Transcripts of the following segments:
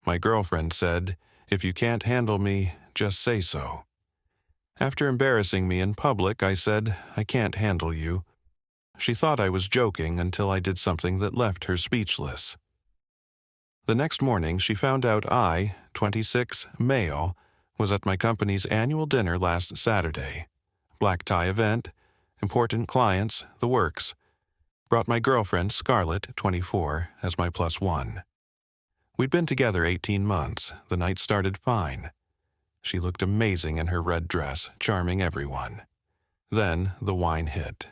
My girlfriend said, "If you can't handle me, just say so." After embarrassing me in public, I said, "I can't handle you." She thought I was joking until I did something that left her speechless. The next morning, she found out I, 26, male, was at my company's annual dinner last Saturday. Black tie event, important clients, the works. Brought my girlfriend, Scarlet, 24, as my +1. We'd been together 18 months. The night started fine. She looked amazing in her red dress, charming everyone. Then the wine hit.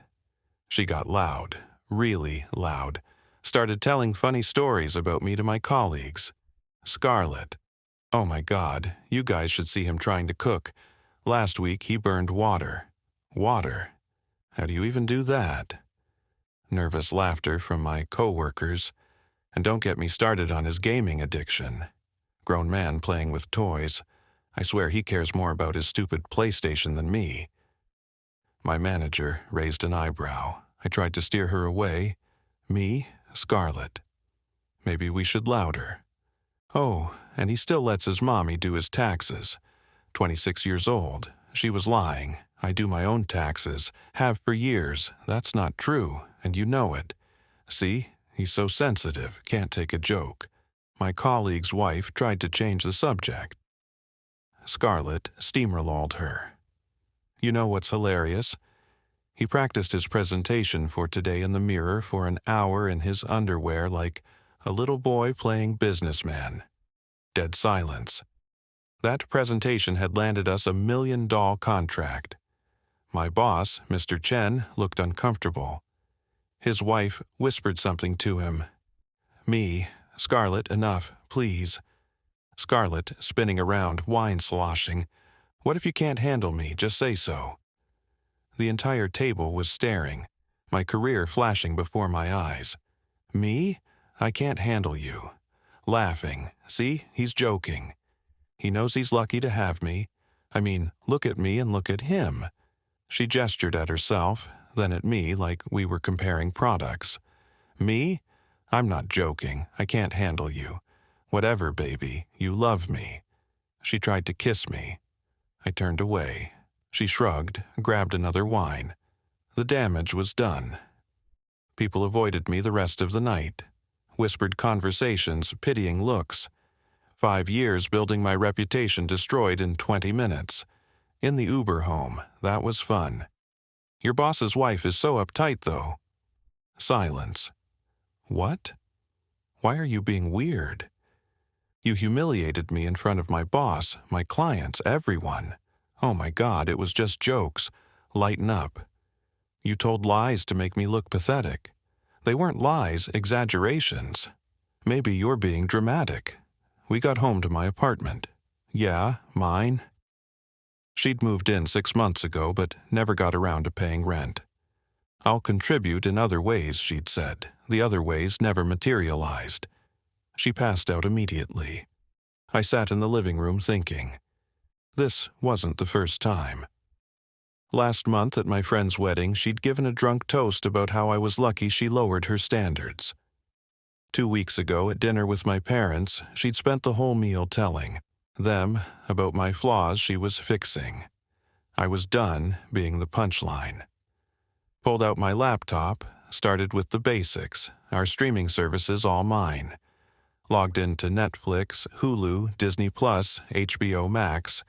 She got loud, really loud, started telling funny stories about me to my colleagues. Scarlet. Oh my God, you guys should see him trying to cook. Last week he burned water. Water? How do you even do that? Nervous laughter from my co-workers. And don't get me started on his gaming addiction. Grown man playing with toys. I swear he cares more about his stupid PlayStation than me. My manager raised an eyebrow. I tried to steer her away. Me? Scarlet. Maybe we should louder. Oh, and he still lets his mommy do his taxes. 26 years old. She was lying. I do my own taxes. Have for years. That's not true, and you know it. See? He's so sensitive, can't take a joke. My colleague's wife tried to change the subject. Scarlet steamrolled her. You know what's hilarious? He practiced his presentation for today in the mirror for an hour in his underwear like a little boy playing businessman. Dead silence. That presentation had landed us $1 million contract. My boss, Mr. Chen, looked uncomfortable. His wife whispered something to him. Me, Scarlet, enough, please. Scarlet, spinning around, wine sloshing. What if you can't handle me? Just say so. The entire table was staring, my career flashing before my eyes. Me? I can't handle you. Laughing. See, he's joking. He knows he's lucky to have me. I mean, look at me and look at him. She gestured at herself, then at me like we were comparing products. Me? I'm not joking. I can't handle you. Whatever, baby. You love me. She tried to kiss me. I turned away. She shrugged, grabbed another wine. The damage was done. People avoided me the rest of the night. Whispered conversations, pitying looks. 5 years building my reputation destroyed in 20 minutes. In the Uber home, that was fun. Your boss's wife is so uptight, though. Silence. What? Why are you being weird? You humiliated me in front of my boss, my clients, everyone. Oh my God, it was just jokes. Lighten up. You told lies to make me look pathetic. They weren't lies, exaggerations. Maybe you're being dramatic. We got home to my apartment. Yeah, mine. She'd moved in 6 months ago, but never got around to paying rent. I'll contribute in other ways, she'd said. The other ways never materialized. She passed out immediately. I sat in the living room thinking. This wasn't the first time. Last month at my friend's wedding, she'd given a drunk toast about how I was lucky she lowered her standards. 2 weeks ago at dinner with my parents, she'd spent the whole meal telling them about my flaws she was fixing. I was done being the punchline. Pulled out my laptop, started with the basics, our streaming services all mine. Logged into Netflix, Hulu, Disney+, HBO Max,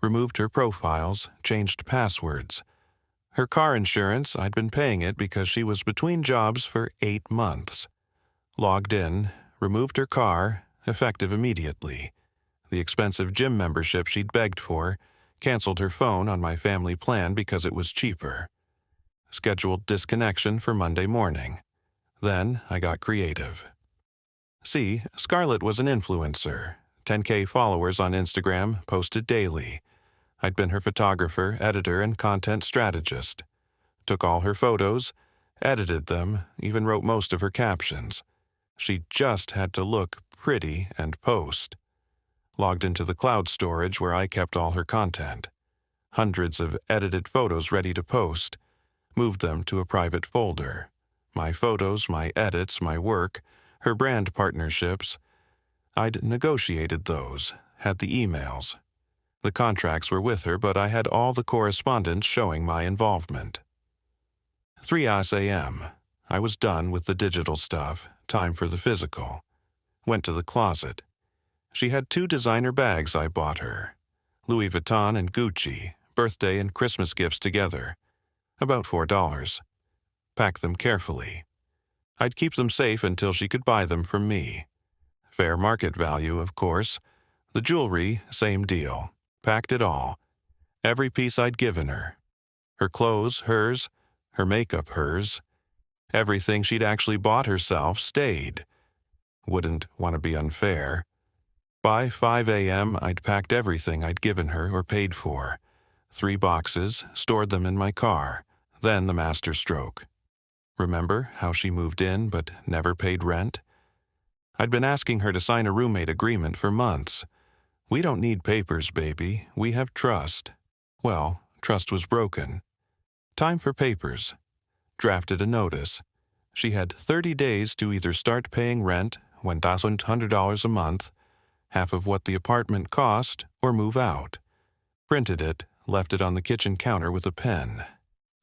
removed her profiles, changed passwords. Her car insurance, I'd been paying it because she was between jobs for 8 months. Logged in, removed her car, effective immediately. The expensive gym membership she'd begged for, canceled her phone on my family plan because it was cheaper. Scheduled disconnection for Monday morning. Then I got creative. See, Scarlet was an influencer. 10K followers on Instagram, posted daily. I'd been her photographer, editor, and content strategist. Took all her photos, edited them, even wrote most of her captions. She just had to look pretty and post. Logged into the cloud storage where I kept all her content. Hundreds of edited photos ready to post. Moved them to a private folder. My photos, my edits, my work, her brand partnerships. I'd negotiated those, had the emails. The contracts were with her, but I had all the correspondence showing my involvement. 3 a.m. I was done with the digital stuff, time for the physical. Went to the closet. She had 2 designer bags I bought her. Louis Vuitton and Gucci, birthday and Christmas gifts together. About $4. Packed them carefully. I'd keep them safe until she could buy them from me. Fair market value, of course. The jewelry, same deal. Packed it all. Every piece I'd given her. Her clothes, hers. Her makeup, hers. Everything she'd actually bought herself stayed. Wouldn't want to be unfair. By 5 a.m., I'd packed everything I'd given her or paid for. 3 boxes, stored them in my car. Then the master stroke. Remember how she moved in but never paid rent? I'd been asking her to sign a roommate agreement for months. We don't need papers, baby. We have trust. Well, trust was broken. Time for papers. Drafted a notice. She had 30 days to either start paying rent, $1,100 a month, half of what the apartment cost, or move out. Printed it, left it on the kitchen counter with a pen.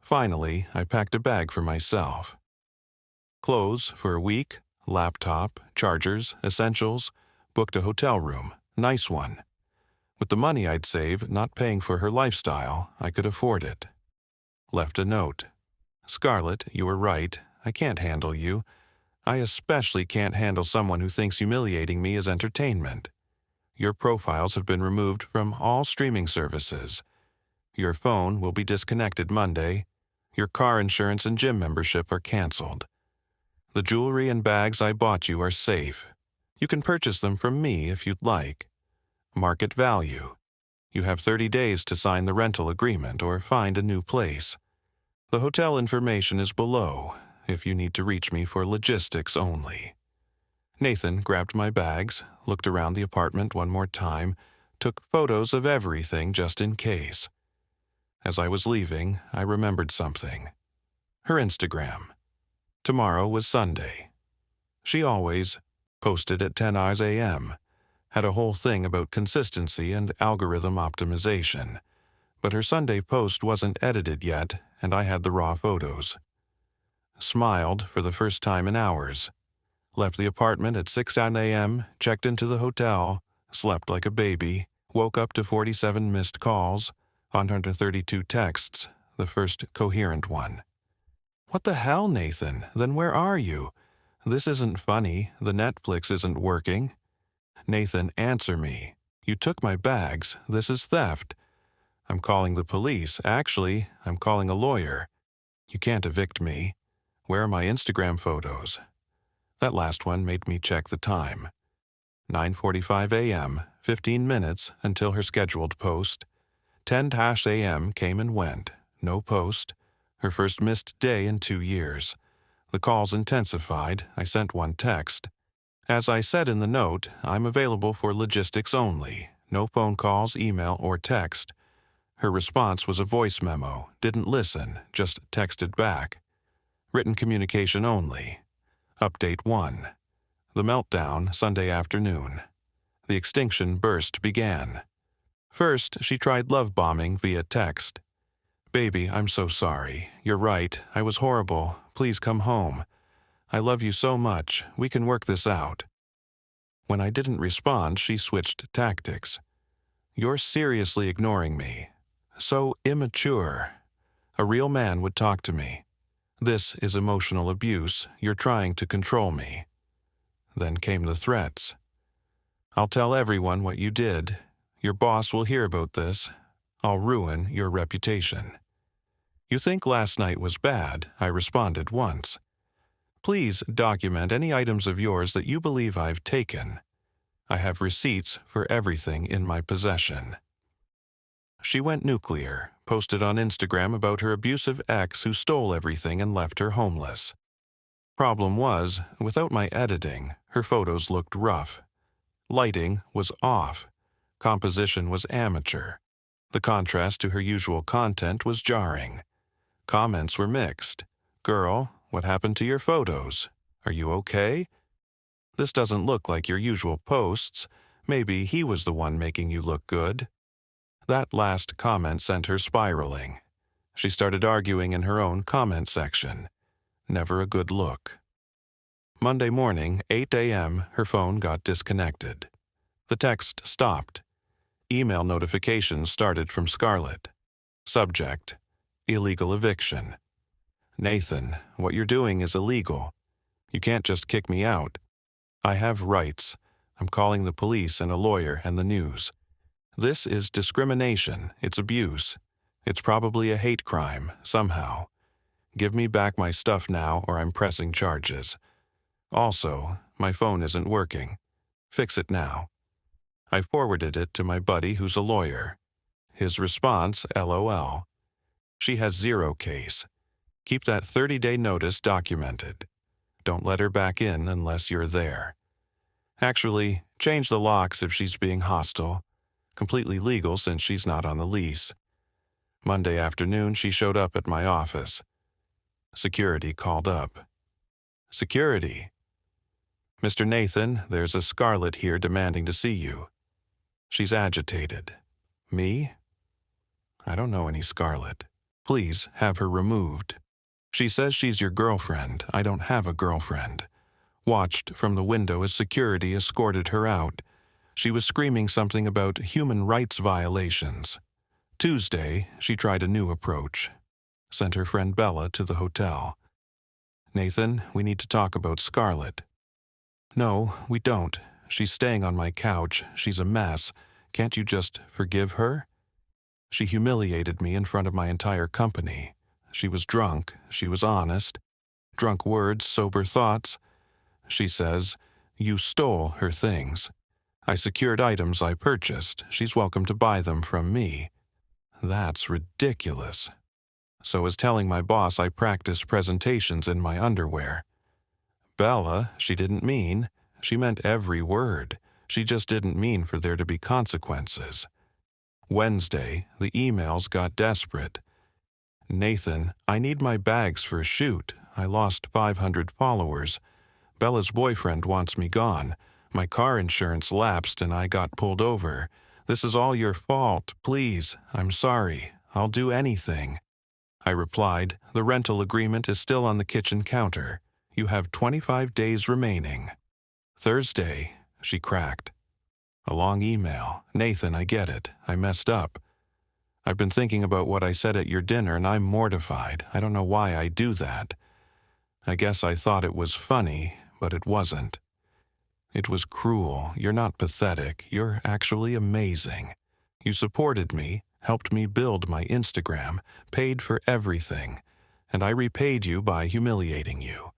Finally, I packed a bag for myself. Clothes for a week, laptop, chargers, essentials, booked a hotel room, nice one. With the money I'd saved, not paying for her lifestyle, I could afford it. Left a note. Scarlet, you were right. I can't handle you. I especially can't handle someone who thinks humiliating me is entertainment. Your profiles have been removed from all streaming services. Your phone will be disconnected Monday. Your car insurance and gym membership are canceled. The jewelry and bags I bought you are safe. You can purchase them from me if you'd like. Market value. You have 30 days to sign the rental agreement or find a new place. The hotel information is below, if you need to reach me for logistics only. Nathan grabbed my bags, looked around the apartment one more time, took photos of everything just in case. As I was leaving, I remembered something. Her Instagram. Tomorrow was Sunday. She always posted at 10 a.m., had a whole thing about consistency and algorithm optimization, but her Sunday post wasn't edited yet, and I had the raw photos. Smiled for the first time in hours. Left the apartment at 6 a.m., checked into the hotel, slept like a baby, woke up to 47 missed calls, 132 texts, the first coherent one. What the hell, Nathan? Then where are you? This isn't funny. The Netflix isn't working. Nathan, answer me. You took my bags. This is theft. I'm calling the police. Actually, I'm calling a lawyer. You can't evict me. Where are my Instagram photos? That last one made me check the time. 9:45 a.m., 15 minutes until her scheduled post. 10 a.m. came and went. No post. Her first missed day in 2 years. The calls intensified. I sent one text. As I said in the note, I'm available for logistics only. No phone calls, email, or text. Her response was a voice memo. Didn't listen, just texted back. Written communication only. Update 1. The meltdown, Sunday afternoon. The extinction burst began. First, she tried love bombing via text. Baby, I'm so sorry. You're right. I was horrible. Please come home. I love you so much. We can work this out. When I didn't respond, she switched tactics. You're seriously ignoring me. So immature. A real man would talk to me. This is emotional abuse. You're trying to control me. Then came the threats. I'll tell everyone what you did. Your boss will hear about this. I'll ruin your reputation. You think last night was bad, I responded once. Please document any items of yours that you believe I've taken. I have receipts for everything in my possession. She went nuclear, posted on Instagram about her abusive ex who stole everything and left her homeless. Problem was, without my editing, her photos looked rough. Lighting was off. Composition was amateur. The contrast to her usual content was jarring. Comments were mixed. Girl, what happened to your photos? Are you okay? This doesn't look like your usual posts. Maybe he was the one making you look good. That last comment sent her spiraling. She started arguing in her own comment section. Never a good look. Monday morning, 8 a.m., her phone got disconnected. The text stopped. Email notifications started from Scarlet. Subject: illegal eviction. Nathan, what you're doing is illegal. You can't just kick me out. I have rights. I'm calling the police and a lawyer and the news. This is discrimination. It's abuse. It's probably a hate crime, somehow. Give me back my stuff now or I'm pressing charges. Also, my phone isn't working. Fix it now. I forwarded it to my buddy who's a lawyer. His response, LOL. She has zero case. Keep that 30-day notice documented. Don't let her back in unless you're there. Actually, change the locks if she's being hostile. Completely legal since she's not on the lease. Monday afternoon, she showed up at my office. Security called up. Security. Mr. Nathan, there's a Scarlet here demanding to see you. She's agitated. Me? I don't know any Scarlet. Please have her removed. She says she's your girlfriend. I don't have a girlfriend. Watched from the window as security escorted her out. She was screaming something about human rights violations. Tuesday, she tried a new approach. Sent her friend Bella to the hotel. Nathan, we need to talk about Scarlet. No, we don't. She's staying on my couch. She's a mess. Can't you just forgive her? She humiliated me in front of my entire company. She was drunk. She was honest. Drunk words, sober thoughts. She says, you stole her things. I secured items I purchased. She's welcome to buy them from me. That's ridiculous. So is telling my boss I practice presentations in my underwear. Bella, she didn't mean. She meant every word. She just didn't mean for there to be consequences. Wednesday, the emails got desperate. Nathan, I need my bags for a shoot. I lost 500 followers. Bella's boyfriend wants me gone. My car insurance lapsed and I got pulled over. This is all your fault. Please, I'm sorry. I'll do anything. I replied, the rental agreement is still on the kitchen counter. You have 25 days remaining. Thursday, she cracked. A long email. Nathan, I get it. I messed up. I've been thinking about what I said at your dinner and I'm mortified. I don't know why I do that. I guess I thought it was funny, but it wasn't. It was cruel. You're not pathetic. You're actually amazing. You supported me, helped me build my Instagram, paid for everything, and I repaid you by humiliating you.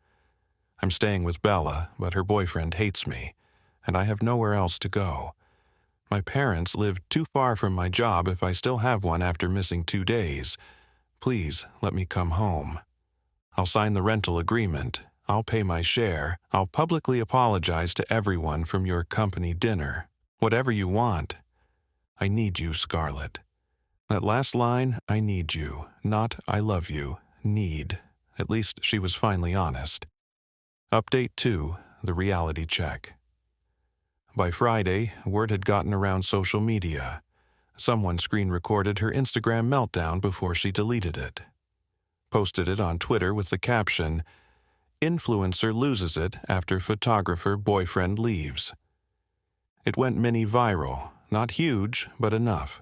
I'm staying with Bella, but her boyfriend hates me, and I have nowhere else to go. My parents live too far from my job if I still have one after missing 2 days. Please let me come home. I'll sign the rental agreement. I'll pay my share. I'll publicly apologize to everyone from your company dinner. Whatever you want. I need you, Scarlet. That last line, I need you, not I love you, need. At least she was finally honest. Update 2, the reality check. By Friday, word had gotten around social media. Someone screen-recorded her Instagram meltdown before she deleted it. Posted it on Twitter with the caption, "Influencer loses it after photographer boyfriend leaves." It went mini viral, not huge, but enough.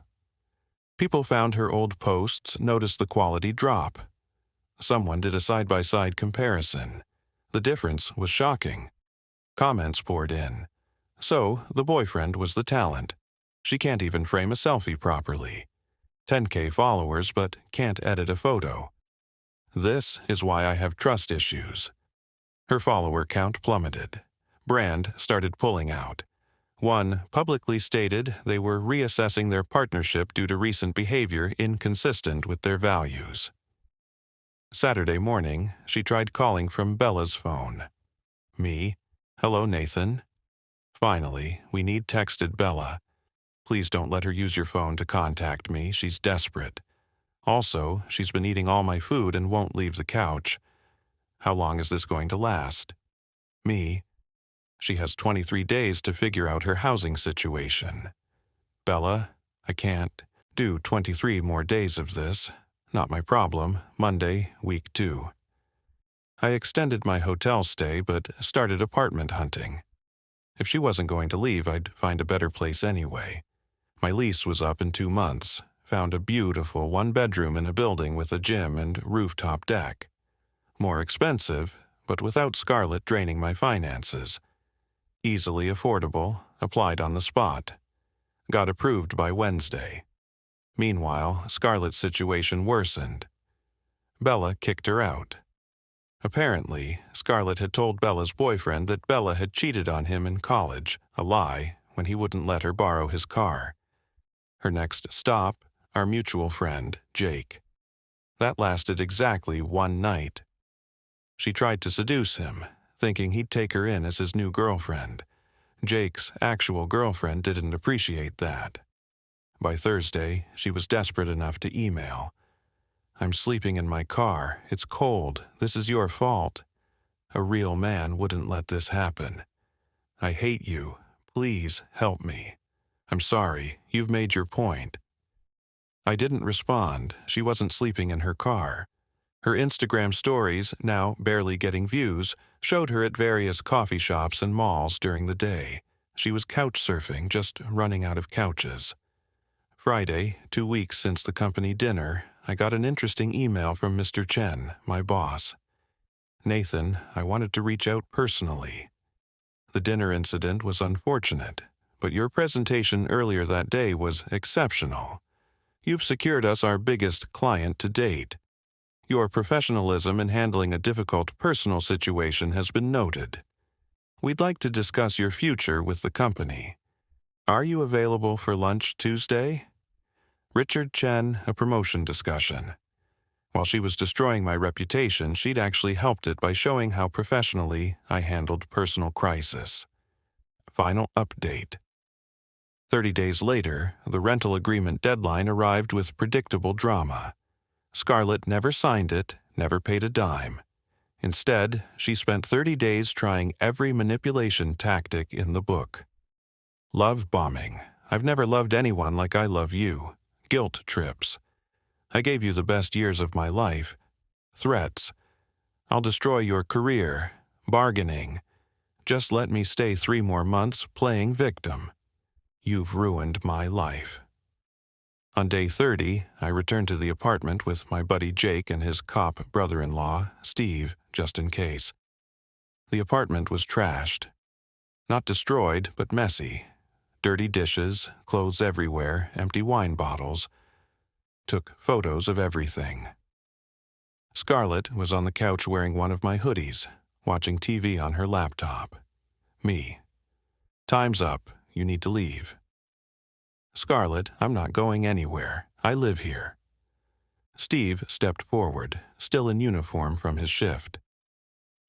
People found her old posts, noticed the quality drop. Someone did a side-by-side comparison. The difference was shocking. Comments poured in. So, the boyfriend was the talent. She can't even frame a selfie properly. 10K followers, but can't edit a photo. This is why I have trust issues. Her follower count plummeted. Brand started pulling out. One publicly stated they were reassessing their partnership due to recent behavior inconsistent with their values. Saturday morning, she tried calling from Bella's phone. Me, hello Nathan. Finally, we need texted Bella. Please don't let her use your phone to contact me, she's desperate. Also, she's been eating all my food and won't leave the couch. How long is this going to last? Me, She has 23 days to figure out her housing situation. Bella, I can't do 23 more days of this. Not my problem. Monday, week 2. I extended my hotel stay but started apartment hunting. If she wasn't going to leave, I'd find a better place anyway. My lease was up in 2 months. Found a beautiful 1-bedroom in a building with a gym and rooftop deck. More expensive, but without Scarlet draining my finances. Easily affordable, applied on the spot. Got approved by Wednesday. Meanwhile, Scarlet's situation worsened. Bella kicked her out. Apparently, Scarlet had told Bella's boyfriend that Bella had cheated on him in college, a lie, when he wouldn't let her borrow his car. Her next stop, our mutual friend, Jake. That lasted exactly 1 night. She tried to seduce him, thinking he'd take her in as his new girlfriend. Jake's actual girlfriend didn't appreciate that. By Thursday, she was desperate enough to email. "I'm sleeping in my car. It's cold. This is your fault. A real man wouldn't let this happen. I hate you. Please help me. I'm sorry. You've made your point." I didn't respond. She wasn't sleeping in her car. Her Instagram stories, now barely getting views, showed her at various coffee shops and malls during the day. She was couch surfing, just running out of couches. Friday, 2 weeks since the company dinner, I got an interesting email from Mr. Chen, my boss. "Nathan, I wanted to reach out personally. The dinner incident was unfortunate, but your presentation earlier that day was exceptional. You've secured us our biggest client to date. Your professionalism in handling a difficult personal situation has been noted. We'd like to discuss your future with the company. Are you available for lunch Tuesday?" Richard Chen, a promotion discussion. While she was destroying my reputation, she'd actually helped it by showing how professionally I handled personal crisis. Final update. 30 days later, the rental agreement deadline arrived with predictable drama. Scarlet never signed it, never paid a dime. Instead, she spent 30 days trying every manipulation tactic in the book. Love bombing. I've never loved anyone like I love you. Guilt trips. I gave you the best years of my life. Threats. I'll destroy your career. Bargaining. Just let me stay 3 more months playing victim. You've ruined my life. On day 30, I returned to the apartment with my buddy Jake and his cop brother-in-law, Steve, just in case. The apartment was trashed. Not destroyed, but messy. Dirty dishes, clothes everywhere, empty wine bottles. Took photos of everything. Scarlet was on the couch wearing one of my hoodies, watching TV on her laptop. Me. "Time's up. You need to leave." "Scarlet, I'm not going anywhere. I live here." Steve stepped forward, still in uniform from his shift.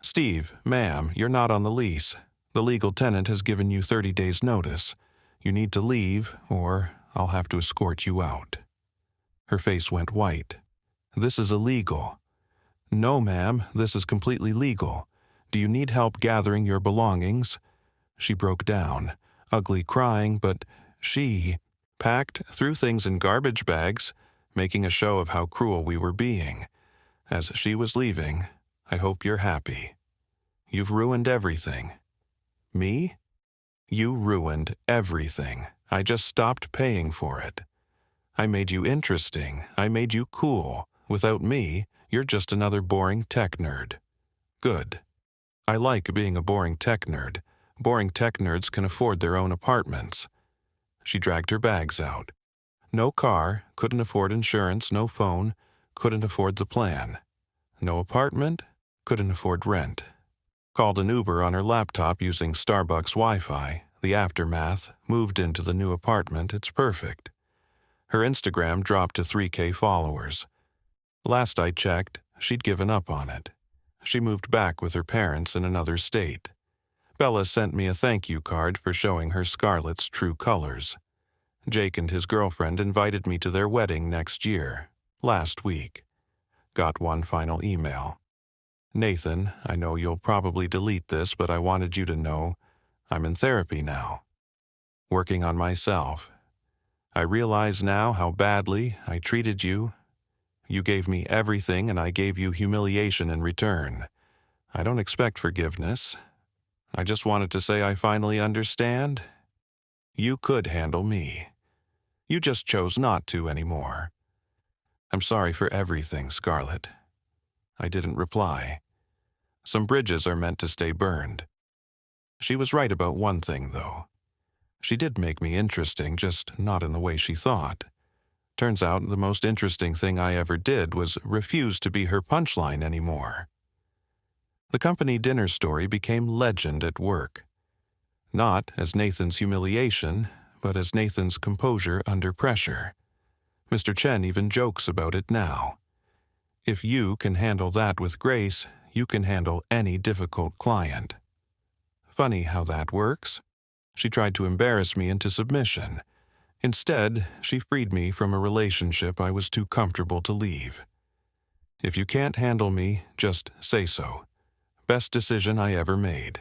"Steve, ma'am, you're not on the lease. The legal tenant has given you 30 days' notice. You need to leave, or I'll have to escort you out." Her face went white. "This is illegal." "No, ma'am, this is completely legal. Do you need help gathering your belongings?" She broke down, ugly crying, but she packed, threw things in garbage bags, making a show of how cruel we were being. As she was leaving, "I hope you're happy. You've ruined everything." "Me?" "You ruined everything. I just stopped paying for it. I made you interesting. I made you cool. Without me, you're just another boring tech nerd." "Good. I like being a boring tech nerd. Boring tech nerds can afford their own apartments." She dragged her bags out. No car, couldn't afford insurance, no phone, couldn't afford the plan. No apartment, couldn't afford rent. Called an Uber on her laptop using Starbucks Wi-Fi. The aftermath, moved into the new apartment, it's perfect. Her Instagram dropped to 3K followers. Last I checked, she'd given up on it. She moved back with her parents in another state. Bella sent me a thank you card for showing her Scarlet's true colors. Jake and his girlfriend invited me to their wedding next year, last week. Got one final email. "Nathan, I know you'll probably delete this, but I wanted you to know, I'm in therapy now, working on myself. I realize now how badly I treated you. You gave me everything and I gave you humiliation in return. I don't expect forgiveness. I just wanted to say I finally understand. You could handle me. You just chose not to anymore. I'm sorry for everything, Scarlet. I didn't reply. Some bridges are meant to stay burned. She was right about one thing, though. She did make me interesting, just not in the way she thought. Turns out the most interesting thing I ever did was refuse to be her punchline anymore. The company dinner story became legend at work. Not as Nathan's humiliation, but as Nathan's composure under pressure. Mr. Chen even jokes about it now. If you can handle that with grace, you can handle any difficult client. Funny how that works. She tried to embarrass me into submission. Instead, she freed me from a relationship I was too comfortable to leave. If you can't handle me, just say so. Best decision I ever made.